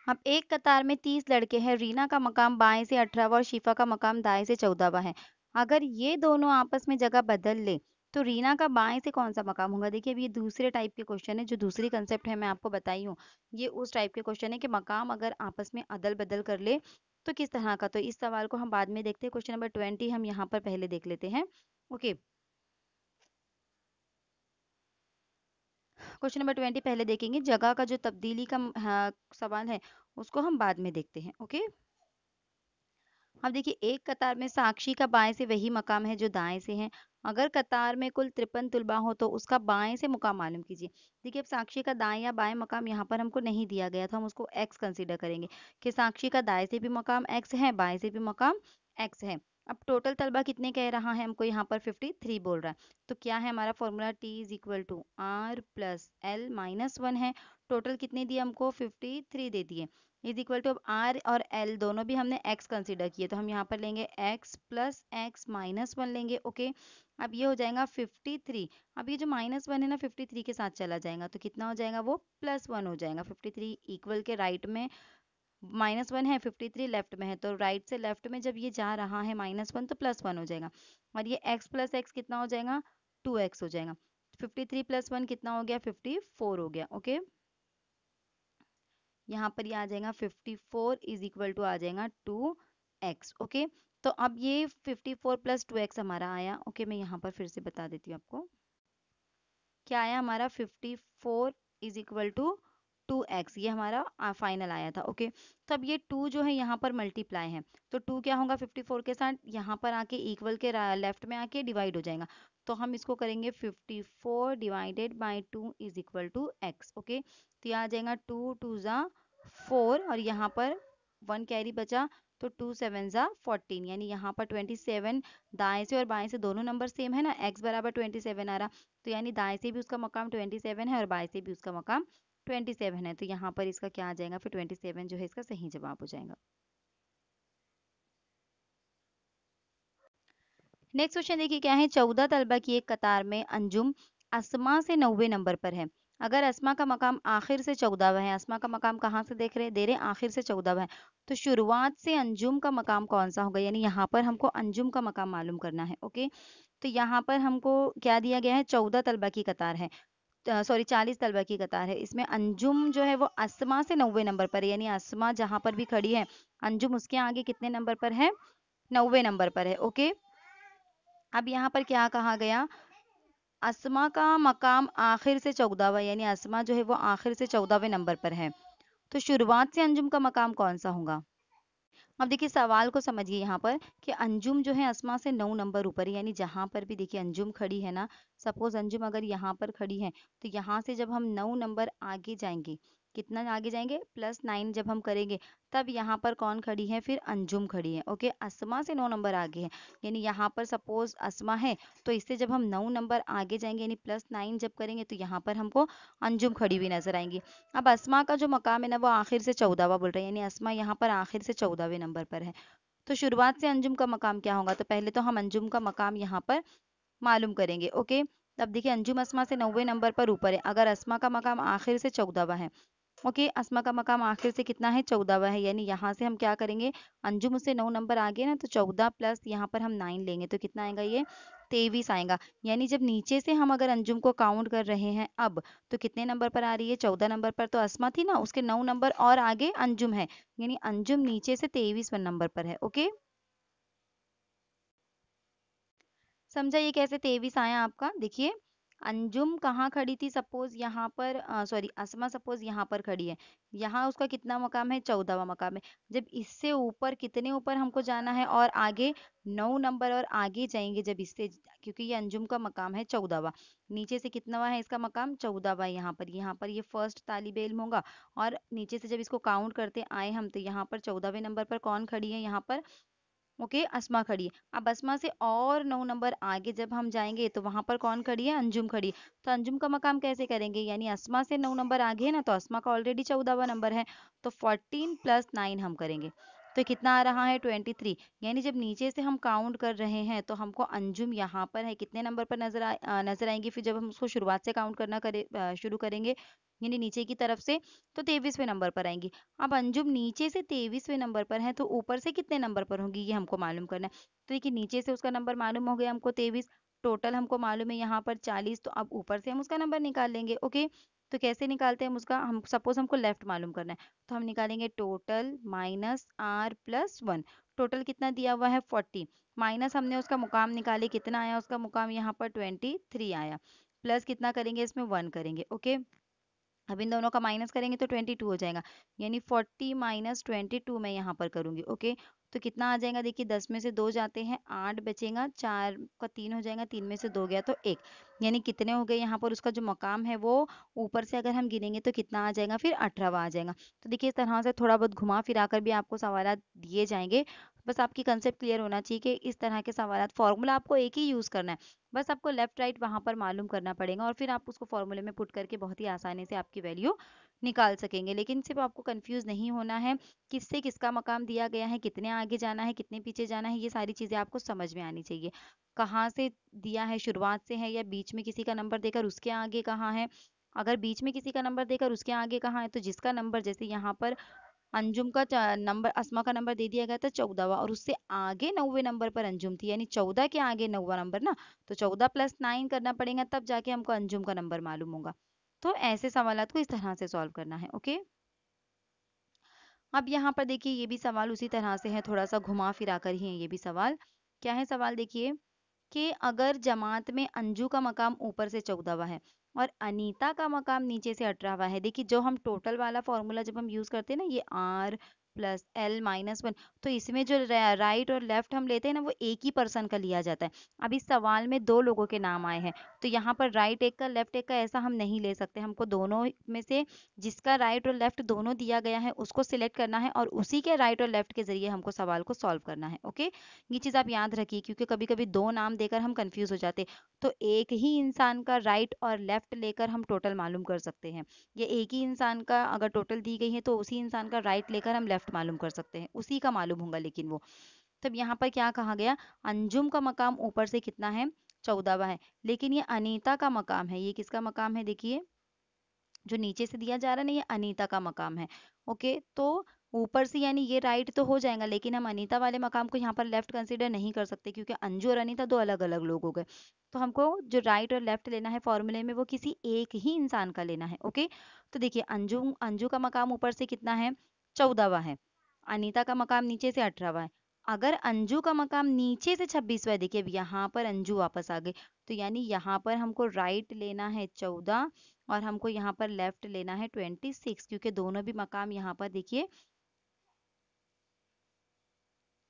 अब एक कतार में 30 लड़के हैं। रीना का मकाम बाएं से 18वां और शिफा का मकाम दाएं से 14वां है। अगर ये दोनों आपस में जगह बदल ले तो रीना का बाएं से कौन सा मकाम होगा। देखिए अब ये दूसरे टाइप के क्वेश्चन है जो दूसरी कंसेप्ट है मैं आपको बताई हूँ। ये उस टाइप के क्वेश्चन है कि मकाम अगर आपस में अदल बदल कर ले तो किस तरह का। तो इस सवाल को हम बाद में देखते हैं। क्वेश्चन नंबर 20 हम यहाँ पर पहले देख लेते हैं। ओके क्वेश्चन नंबर 20 पहले देखेंगे। जगह का जो तब्दीली का हाँ, सवाल है उसको हम बाद में देखते हैं। ओके अब देखिए एक कतार में साक्षी का बाएं से वही मकाम है जो दाएं से है। अगर कतार में कुल 53 तुलबा हो तो उसका बाएं से मुकाम मालूम कीजिए। देखिए अब साक्षी का दाएं या बाएं मकाम यहाँ पर हमको नहीं दिया गया, तो हम उसको एक्स कंसीडर करेंगे कि साक्षी का दाएं से भी मकाम एक्स है, बाएं से भी मकाम एक्स है। अब टोटल तलबा कितने कह रहा है हमको, यहाँ पर 53 बोल रहा है। तो क्या है हमारा formula, T is equal to R plus L minus 1 है। टोटल कितने दिए हमको, 53 दे दिए। इज इक्वल टू, अब आर और एल दोनों भी हमने एक्स कंसिडर किए, तो हम यहाँ पर लेंगे एक्स प्लस एक्स माइनस 1 लेंगे। ओके, अब ये हो जाएगा 53। अब ये जो माइनस 1 है ना 53 के साथ चला जाएगा, तो कितना हो जाएगा, वो +1 हो जाएगा। 53 इक्वल के राइट में -1 है, 53 लेफ्ट में है, तो राइट से लेफ्ट में जब ये जा रहा है -1 तो +1 हो जाएगा। और ये x प्लस एक्स कितना हो जाएगा, 2x हो जाएगा। 53 + 1 कितना हो गया, 54 हो गया। ओके, यहाँ पर ये आ जाएगा 54 इज इक्वल टू आ जाएगा 2x। ओके, तो अब ये 54 + 2x हमारा आया। ओके, मैं यहाँ पर फिर से बता देती हूँ आपको क्या आया हमारा, 54 इज इक्वल टू 2x, ये हमारा फाइनल आया था। ओके, तो अब ये 2 जो है यहाँ पर मल्टीप्लाई है, तो 2 क्या होगा 54 के साथ यहाँ पर आके इक्वल के लेफ्ट में आके डिवाइड हो जाएगा। तो हम इसको करेंगे 54 divided by 2 is equal to x। Okay, तो यहाँ आ जाएगा 2 2 ज़ा 4 और यहाँ पर 1 कैरी बचा, तो 2 7 ज़ा 14, यानी यहाँ पर 27। दाएं से और बाएं से दोनों नंबर सेम है ना, x बराबर 27 आ रहा, तो यानी दाएं से भी उसका मकाम 27 है और बाएं से भी उसका मकाम 27 है, तो यहाँ पर इसका क्या आ जाएगा फिर, 27 जो है इसका सही जवाब हो जाएगा। नेक्स्ट क्वेश्चन देखिए क्या है, 14 तलबा की एक कतार में अंजुम अस्मा से 90 नंबर पर है। अगर अस्मा का मकाम आखिर से 14वां है, अस्मा का मकाम कहाँ से देख रहे, दे रहे आखिर से 14वां है, तो शुरुआत से अंजुम का मकाम कौन सा होगा, यानी यहाँ पर हमको अंजुम का मकाम मालूम करना है। ओके, तो यहाँ पर हमको क्या दिया गया है, 14 तलबा की कतार है, सॉरी 40 तलबा की कतार है। इसमें अंजुम जो है वो अस्मा से 90 नंबर पर है, यानी अस्मा जहां पर भी खड़ी है अंजुम उसके आगे कितने नंबर पर है, 90 नंबर पर है। ओके, अब यहाँ पर क्या कहा गया, अस्मा का मकाम आखिर से 14वां, यानी अस्मा जो है वो आखिर से 14वें नंबर पर है, तो शुरुआत से अंजुम का मकाम कौन सा होगा। अब देखिए सवाल को समझिए यहाँ पर कि अंजुम जो है अस्मा से 9 नंबर ऊपर है, यानी जहां पर भी देखिए अंजुम खड़ी है ना, सपोज अंजुम अगर यहाँ पर खड़ी है, तो यहाँ से जब हम 9 नंबर आगे जाएंगे, कितना आगे जाएंगे, +9 जब हम करेंगे, तब यहाँ पर कौन खड़ी है, फिर अंजुम खड़ी है। ओके, अस्मा से 9 नंबर आगे है, यानी यहाँ पर सपोज अस्मा है, तो इससे जब हम 9 नंबर आगे जाएंगे यानी +9 जब करेंगे, तो यहाँ पर हमको अंजुम खड़ी हुई नजर आएंगी। अब अस्मा का जो मकाम है ना वो आखिर से 14वां बोल रहे हैं, यानी अस्मा यहाँ पर आखिर से 14वें नंबर पर है, तो शुरुआत से अंजुम का मकाम क्या होगा, तो पहले तो हम अंजुम का मकाम यहाँ पर मालूम करेंगे। ओके, अब देखिए अंजुम अस्मा से 90 नंबर पर ऊपर है, अगर अस्मा का मकाम आखिर से 14वां है। ओके, अस्मा का मकाम आखिर से कितना है, 14वां है, यानी यहाँ से हम क्या करेंगे, अंजुम उससे 9 नंबर आगे ना, तो 14 प्लस यहाँ पर हम 9 लेंगे, तो कितना आएगा, ये 23 आएगा। यानी जब नीचे से हम अगर अंजुम को काउंट कर रहे हैं अब, तो कितने नंबर पर आ रही है, 14 नंबर पर, तो अस्मा थी ना उसके 9 नंबर और आगे अंजुम है, यानी अंजुम नीचे से 23वें नंबर पर है। ओके, समझा ये कैसे 23 आया आपका, देखिए अंजुम कहाँ खड़ी थी, सपोज यहाँ पर, सॉरी अस्मा सपोज यहाँ पर खड़ी है, यहाँ उसका कितना मकाम है, 14वां मकाम है। जब इससे ऊपर कितने ऊपर हमको जाना है और आगे 9 नंबर और आगे जाएंगे जब इससे, क्योंकि ये अंजुम का मकाम है 14वां, नीचे से कितनावा है इसका मकाम, 14वां। यहाँ पर ये फर्स्ट तालिबे इल्म होगा, और नीचे से जब इसको काउंट करते आए हम, तो यहाँ पर 14वें नंबर पर कौन खड़ी है, यहाँ पर ओके अस्मा खड़ी है। अब अस्मा से और 9 नंबर आगे जब हम जाएंगे, तो वहां पर कौन खड़ी है, अंजुम खड़ी है। तो अंजुम का मकाम कैसे करेंगे, यानी अस्मा से 9 नंबर आगे है ना, तो अस्मा का ऑलरेडी 14वां नंबर है, तो 14 + 9 हम करेंगे, तो कितना आ रहा है, 23। यानी जब नीचे से हम काउंट कर रहे हैं, तो हमको अंजुम यहाँ पर है कितने नंबर पर नजर आएंगी, फिर जब हम उसको शुरुआत से काउंट करना शुरू करेंगे, यानी नीचे की तरफ से, तो 23वें नंबर पर आएंगी। अब अंजुम नीचे से 23वें नंबर पर है, तो ऊपर से कितने नंबर पर होंगी ये हमको मालूम करना है। तो देखिए नीचे से उसका नंबर मालूम हो गया हमको 23, टोटल हमको मालूम है यहाँ पर 40, तो अब ऊपर से हम उसका नंबर निकाल लेंगे। ओके, तो कैसे निकालते हैं हम उसका, हम सपोज हमको लेफ्ट मालूम करना है, तो हम निकालेंगे टोटल -r+1। टोटल कितना दिया हुआ है, 40, माइनस हमने उसका मुकाम निकाले, कितना आया उसका मुकाम यहाँ पर 23 आया, प्लस कितना करेंगे इसमें 1 करेंगे। ओके, अब इन दोनों का माइनस करेंगे तो 22 हो जाएगा, यानी 40 माइनस 22 मैं यहाँ पर करूँगी। ओके, तो कितना आ जाएगा, देखिए 10 में से 2 जाते हैं, 8 बचेगा, 4 का 3 हो जाएगा, 3 में से 2 गया तो 1, यानी कितने हो गए यहाँ पर, उसका जो मकाम है वो ऊपर से अगर हम गिनेंगे तो कितना आ जाएगा, फिर 18वां आ जाएगा। तो देखिए इस तरह से थोड़ा बहुत घुमा फिरा कर भी आपको सवालात दिए जाएंगे, बस आपकी कंसेप्ट क्लियर होना चाहिए कि इस तरह के सवालात, फॉर्मूला आपको एक ही यूज़ करना है, बस आपको लेफ्ट राइट वहाँ पर मालूम करना पड़ेगा और फिर आप उसको फॉर्मूले में पुट करके बहुत ही आसानी से आपकी वैल्यू निकाल सकेंगे। लेकिन सिर्फ आपको कंफ्यूज नहीं होना है, किससे किसका मकाम दिया गया है, कितने आगे जाना है, कितने पीछे जाना है, ये सारी चीज़ें आपको समझ में आनी चाहिए। कहाँ से दिया है, शुरुआत से है या बीच में किसी का नंबर देकर उसके आगे कहाँ है, अगर बीच में किसी का नंबर देकर उसके आगे कहाँ है तो जिसका नंबर, जैसे यहाँ पर अंजुम का नंबर, अस्मा का नंबर दे दिया गया था 14वां और उससे आगे 9वें नंबर पर अंजुम थी, यानी 14 के आगे 9वां नंबर ना, तो 14 प्लस 9 करना पड़ेगा तब जाके हमको अंजुम का नंबर मालूम होगा। तो ऐसे सवालात को इस तरह से सॉल्व करना है। ओके, अब यहाँ पर देखिए ये भी सवाल उसी तरह से है, थोड़ा सा घुमा फिरा कर ही है ये भी सवाल। क्या है सवाल, देखिए कि अगर जमात में अंजू का मकाम ऊपर से 14वां है और अनीता का मकाम नीचे से 18वां है, देखिए जो हम टोटल वाला फॉर्मूला जब हम यूज करते हैं ना, ये R plus L minus one, तो इसमें जो राइट और लेफ्ट हम लेते हैं ना वो एक ही पर्सन का लिया जाता है। अब इस सवाल में दो लोगों के नाम आए हैं, तो यहाँ पर राइट एक का लेफ्ट एक का ऐसा हम नहीं ले सकते, हमको दोनों में से जिसका राइट और लेफ्ट दोनों दिया गया है उसको सिलेक्ट करना है और उसी के राइट और लेफ्ट के जरिए हमको सवाल को सॉल्व करना है। ओके, ये चीज़ आप याद रखिए क्योंकि कभी कभी दो नाम देकर हम कंफ्यूज हो जाते, तो एक ही इंसान का राइट और लेफ्ट लेकर हम टोटल मालूम कर सकते हैं, या एक ही इंसान का अगर टोटल दी गई है तो उसी इंसान का राइट लेकर हम लेफ्ट मालूम कर सकते हैं, उसी का मालूम होगा लेकिन वो। तब यहाँ पर क्या कहा गया, अंजुम का मकाम ऊपर से कितना है, 14वां है, लेकिन ये अनीता का मकाम है, ये किसका मकाम है, देखिए जो नीचे से दिया जा रहा है ना ये अनीता का मकाम है। ओके, तो ऊपर से यानी ये राइट तो हो जाएगा, लेकिन हम अनीता वाले मकाम को यहाँ पर लेफ्ट कंसीडर नहीं कर सकते क्योंकि अंजू और अनीता दो अलग अलग लोग हो गए। तो हमको जो राइट और लेफ्ट लेना है फॉर्मूले में वो किसी एक ही इंसान का लेना है। ओके, तो देखिए अंजू अंजू का मकाम ऊपर से कितना है, 14वां है, अनीता का मकाम नीचे से 18वां है। अगर अंजू का मकाम नीचे से 26वां है, देखिए अब यहाँ पर अंजू वापस आ गई, तो यानी यहाँ पर हमको राइट लेना है 14 और हमको यहाँ पर लेफ्ट लेना है 26, क्योंकि दोनों भी मकाम यहाँ पर देखिए,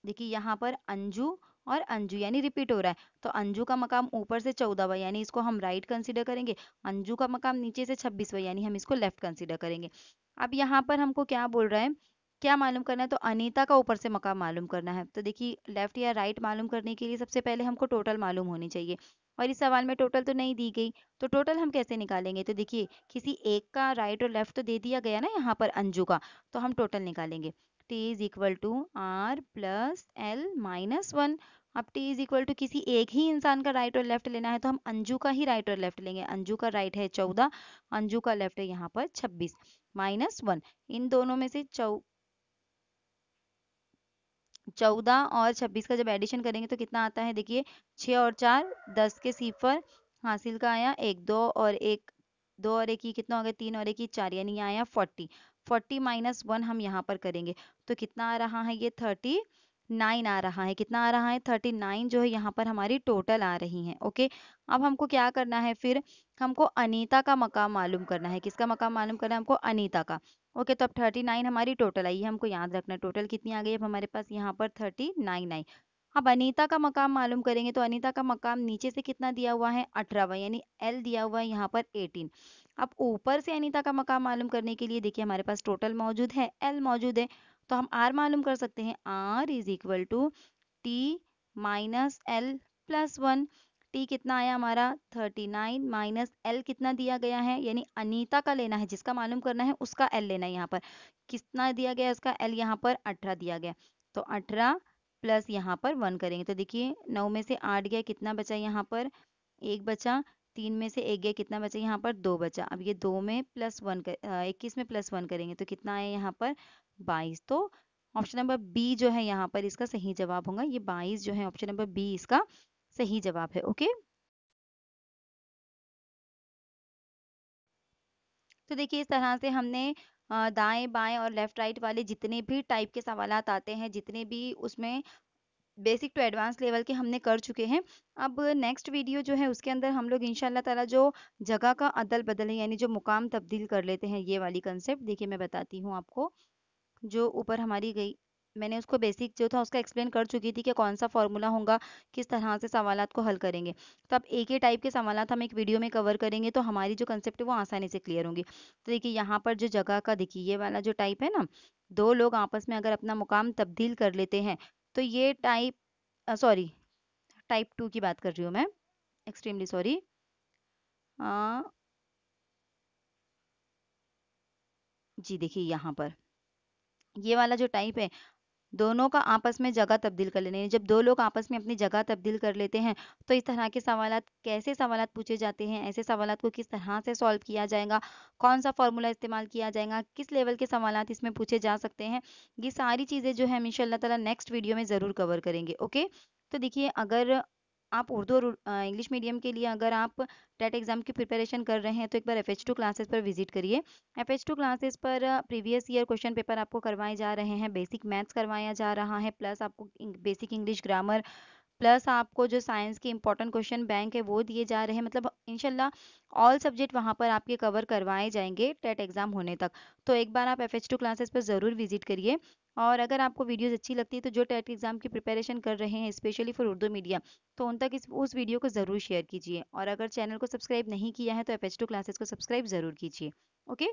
देखिए यहाँ पर अंजू और अंजू यानी रिपीट हो रहा है, तो अंजू का मकाम ऊपर से 14वां यानी इसको हम राइट कंसीडर करेंगे, अंजू का मकाम नीचे से 26वां यानी हम इसको लेफ्ट कंसीडर करेंगे। अब यहाँ पर हमको क्या बोल रहा है, क्या मालूम करना है, तो अनीता का ऊपर से मकाम मालूम करना है, तो देखिए लेफ्ट या राइट मालूम करने के लिए सबसे पहले हमको टोटल मालूम होनी चाहिए, और इस सवाल में टोटल तो नहीं दी गई, तो टोटल हम कैसे निकालेंगे, तो देखिए किसी एक का राइट और लेफ्ट तो दे दिया गया ना यहाँ पर अंजू का, तो हम टोटल निकालेंगे, T is equal to R plus L minus one. अब टी इज इक्वल टू किसी एक ही इंसान का राइट और लेफ्ट लेना है तो हम अंजू का ही राइट और लेफ्ट लेंगे, अंजू का राइट है 14, अंजू का लेफ्ट है यहाँ पर 26 माइनस वन, इन दोनों में से 14 और 26 का जब एडिशन करेंगे तो कितना आता है, देखिए 6 और 4 10 के सिफर, हासिल का आया एक, दो और एक, दो और एक ही कितना हो गया, 3 और एक ही 4, यानी ये आया 40, 40 माइनस वन हम यहाँ पर करेंगे तो कितना आ रहा है, ये 39 आ रहा है, कितना आ रहा है 39 जो है यहाँ पर हमारी टोटल आ रही है। ओके, अब हमको क्या करना है, फिर हमको अनीता का मकाम मालूम करना है, किसका मकाम मालूम करना है हमको, अनीता का। ओके, तो अब 39 हमारी टोटल आई है, हमको याद रखना है टोटल कितनी आ गई, अब हमारे पास यहाँ पर 39 आई। अब अनीता का मकाम मालूम करेंगे तो अनीता का मकाम नीचे से कितना दिया हुआ है, 18वां, यानी एल दिया हुआ है यहाँ पर 18। अब ऊपर से अनीता का मकाम मालूम करने के लिए देखिए हमारे पास टोटल मौजूद है, एल मौजूद है, तो हम आर मालूम कर सकते हैं, R is equal to T minus L plus one. T कितना आया हमारा 39 माइनस एल कितना दिया गया है, यानी अनीता का लेना है, जिसका मालूम करना है उसका एल लेना है, यहाँ पर कितना दिया गया है उसका एल, यहाँ पर 18 दिया गया, तो 18 प्लस यहाँ पर वन करेंगे तो देखिए 9 में से 8 गया, कितना बचा यहाँ पर, एक बचा, 3 में से एक गया, कितना बचा यहाँ पर, दो बचा। अब ये दो में प्लस वन 21 में प्लस वन करेंगे तो कितना आया यहाँ पर 22, तो ऑप्शन नंबर बी जो है यहाँ पर इसका सही जवाब होगा, ये 22 जो है ऑप्शन नंबर बी इसका सही जवाब है। ओके, तो देखिए इस तरह से हमने दाएं बाएं और लेफ्ट राइट वाले जितने भी टाइप के सवालात आते हैं, जितने भी उसमें बेसिक टू एडवांस लेवल के हमने कर चुके हैं। अब नेक्स्ट वीडियो जो है उसके अंदर हम लोग इंशाल्लाह ताला जो जगह का अदल बदल है यानी जो मुकाम तब्दील कर लेते हैं, ये वाली कंसेप्ट देखिए मैं बताती हूँ आपको। जो ऊपर हमारी गई, मैंने उसको बेसिक जो था उसका एक्सप्लेन कर चुकी थी कि कौन सा फॉर्मूला होगा, किस तरह से सवालात को हल करेंगे। तो अब एक ही टाइप के सवालात हम एक वीडियो में कवर करेंगे तो हमारी जो कंसेप्ट है वो आसानी से क्लियर होंगी। तो देखिए यहाँ पर जो जगह का, देखिए ये वाला जो टाइप है ना, दो लोग आपस में अगर अपना मुकाम तब्दील कर लेते हैं, तो ये टाइप, सॉरी, टाइप 2 की बात कर रही हूँ मैं, एक्सट्रीमली सॉरी। जी देखिए यहाँ पर ये वाला जो टाइप है, दोनों का आपस में जगह तब्दील कर लेने, जब दो लोग आपस में अपनी जगह तब्दील कर लेते हैं तो इस तरह के सवालात, कैसे सवालात पूछे जाते हैं, ऐसे सवालात को किस तरह से सॉल्व किया जाएगा, कौन सा फॉर्मूला इस्तेमाल किया जाएगा, किस लेवल के सवालात इसमें पूछे जा सकते हैं, ये सारी चीज़ें जो है हम इंशाल्लाह ताला नेक्स्ट वीडियो में ज़रूर कवर करेंगे। ओके, तो देखिए अगर आप उर्दू और इंग्लिश मीडियम के लिए अगर आप टेट एग्जाम की प्रिपरेशन कर रहे हैं तो एक बार FH2 क्लासेस पर विजिट करिए। FH2 क्लासेस पर प्रीवियस ईयर क्वेश्चन पेपर आपको करवाए जा रहे हैं, बेसिक मैथ्स करवाया जा रहा है, प्लस आपको बेसिक इंग्लिश ग्रामर, प्लस आपको जो साइंस के इंपॉर्टेंट क्वेश्चन बैंक है वो दिए जा रहे हैं। मतलब इंशाल्लाह ऑल सब्जेक्ट वहाँ पर आपके कवर करवाए जाएंगे टेट एग्जाम होने तक। तो एक बार आप FH2 क्लासेस पर ज़रूर विजिट करिए। और अगर आपको वीडियोस अच्छी लगती है तो जो टेट एग्जाम की प्रिपरेशन कर रहे हैं स्पेशली फॉर उर्दू मीडियम, तो उन तक उस वीडियो को ज़रूर शेयर कीजिए। और अगर चैनल को सब्सक्राइब नहीं किया है तो FH2 क्लासेस को सब्सक्राइब ज़रूर कीजिए। ओके,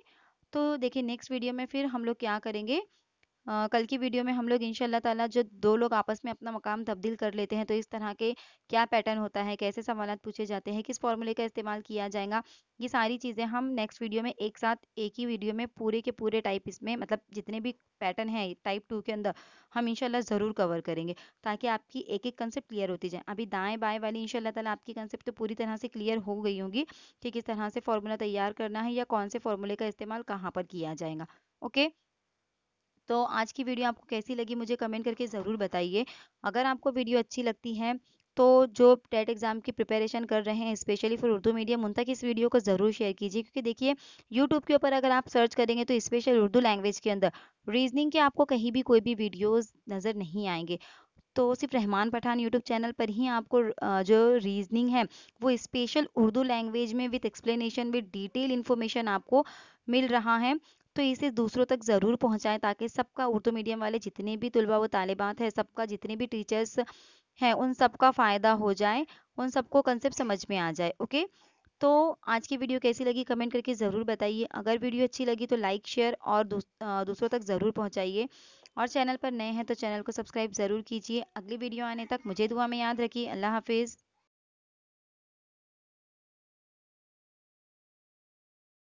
तो देखिए नेक्स्ट वीडियो में फिर हम लोग क्या करेंगे, कल की वीडियो में हम लोग इंशाल्लाह ताला जो दो लोग आपस में अपना मकाम तब्दील कर लेते हैं तो इस तरह के क्या पैटर्न होता है, कैसे सवालात पूछे जाते हैं, किस फॉर्मूले का इस्तेमाल किया जाएगा, ये सारी चीज़ें हम नेक्स्ट वीडियो में एक साथ एक ही वीडियो में पूरे के पूरे टाइप, इसमें मतलब जितने भी पैटर्न है टाइप 2 के अंदर, हम इंशाल्लाह ज़रूर कवर करेंगे ताकि आपकी एक एक कंसेप्ट क्लियर होती जाए। अभी दाएं बाएं वाली इंशाल्लाह ताला आपकी कंसेप्ट तो पूरी तरह से क्लियर हो गई होंगी कि किस तरह से फॉर्मूला तैयार करना है या कौन से फॉर्मूले का इस्तेमाल कहाँ पर किया जाएगा। ओके, तो आज की वीडियो आपको कैसी लगी मुझे कमेंट करके ज़रूर बताइए। अगर आपको वीडियो अच्छी लगती है तो जो टेट एग्ज़ाम की प्रिपरेशन कर रहे हैं स्पेशली फॉर उर्दू मीडियम, उन तक इस वीडियो को ज़रूर शेयर कीजिए, क्योंकि देखिए यूट्यूब के ऊपर अगर आप सर्च करेंगे तो स्पेशल उर्दू लैंग्वेज के अंदर रीजनिंग के आपको कहीं भी कोई भी वीडियोस नज़र नहीं आएंगे। तो सिर्फ रहमान पठान यूट्यूब चैनल पर ही आपको जो रीजनिंग है वो स्पेशल उर्दू लैंग्वेज में with explanation with detail information आपको मिल रहा है। तो इसे दूसरों तक ज़रूर पहुंचाएं ताकि सबका, उर्दू मीडियम वाले जितने भी तुलबा व तालिबात हैं, सबका, जितने भी टीचर्स हैं, उन सबका फ़ायदा हो जाए, उन सबको कंसेप्ट समझ में आ जाए। ओके, तो आज की वीडियो कैसी लगी कमेंट करके ज़रूर बताइए। अगर वीडियो अच्छी लगी तो लाइक शेयर और दूसरों तक ज़रूर पहुंचाइए। और चैनल पर नए हैं तो चैनल को सब्सक्राइब ज़रूर कीजिए। अगली वीडियो आने तक मुझे दुआ में याद रखिए। अल्लाह हाफिज़।